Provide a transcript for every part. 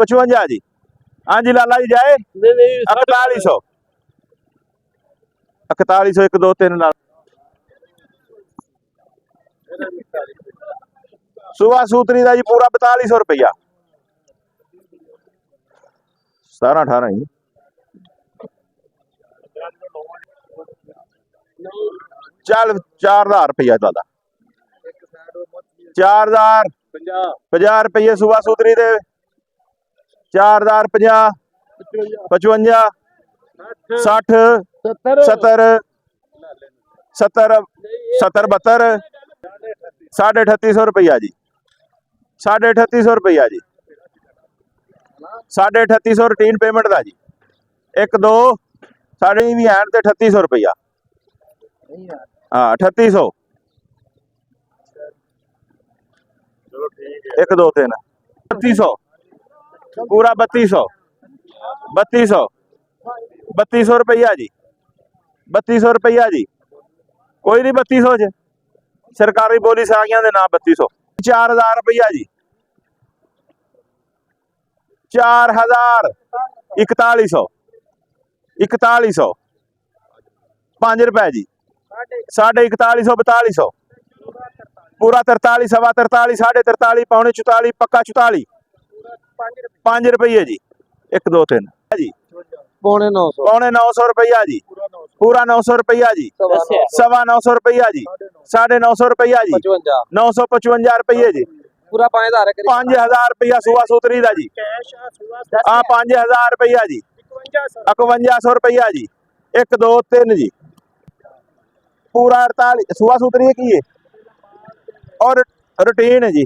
55 जी। हाँ जी लाला जी जाए 4100 4100 1 2 3 लाल सुबह सूत्री का जी पूरा 4200 रुपया 17 18 ही चल 4000 रुपया दादा 4050 रुपये सुबह सूत्री दे 4050 55 60 70 70 70 72 3850 रुपया जी 3850 रुपया जी 3850 रूटीन पेमेंट का जी 1 2 साढ़े भी हैं तो 3800 रुपया हाँ 3800 1 2 3 3200 पूरा 3200 3200 रुपया जी 3200 रुपया जी कोई नहीं 3200 च सरकारी बोली सारियां दे नाम 3200 4000 रुपया जी 4000 4100 4100 5 रुपए जी 4150 4200 पूरा 43 सवा 43 43.5 पौने 44 पक्का 44 5 रुपये जी 1 2 3 जी पौने 900 रुपया जी पूरा 900 रुपया जी सवा 900 रुपया जी 950 रुपया जी 955 रुपये जी पूरा 5000 रुपया सुबह सूत्री का जी हाँ 5000 रुपया जी 5100 रुपया जी 1 2 3 जी पूरा 48 सुबह सूत्री की है और रूटीन है जी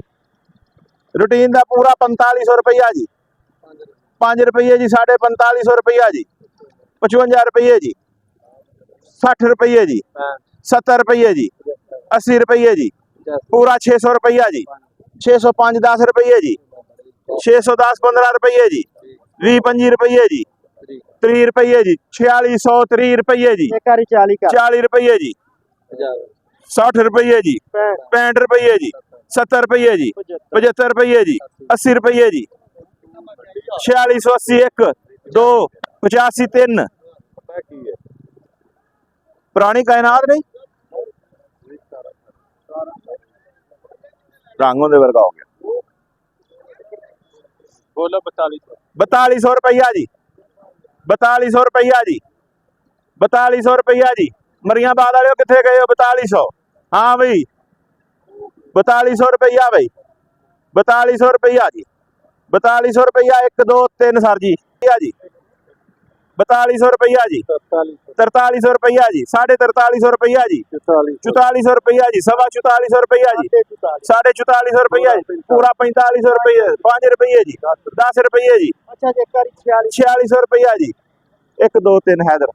रूटीन का पूरा 4500 रुपया जी 5 रुपये जी 4550 रुपया जी 55 रुपये जी 60 रुपये जी 70 रुपये जी 80 रुपये जी पूरा 600 रुपया जी 605 10 रुपये जी 610 15 रुपये जी 20 25 रुपये जी 30 रुपये जी 4600 30 रुपये जी 40 रुपये जी 60 रुपये जी 65 रुपये जी 70 रुपये जी 75 रुपये जी 80 रुपये जी 4680 1 2 85 3 पुरानी कायनात नहीं रंगों दे वर्गा हो गया बोलो 4200 रुपया जी 4200 रुपया जी 4200 रुपया जी मरियाबाद वाले कितने गए हो 4200 हाँ भाई 4200 रुपया भाई 4200 रुपया जी 4200 रुपया 1 2 3 सर जी जी 4200 रुपया जी 4300 रुपया जी 4350 रुपया जी 4400 रुपया जी सवा 4400 रुपया जी 4450 रुपया जी पूरा 4500 रुपये 5 रुपये जी 10 रुपये जी 4600 रुपया जी 1 2 3 हैदर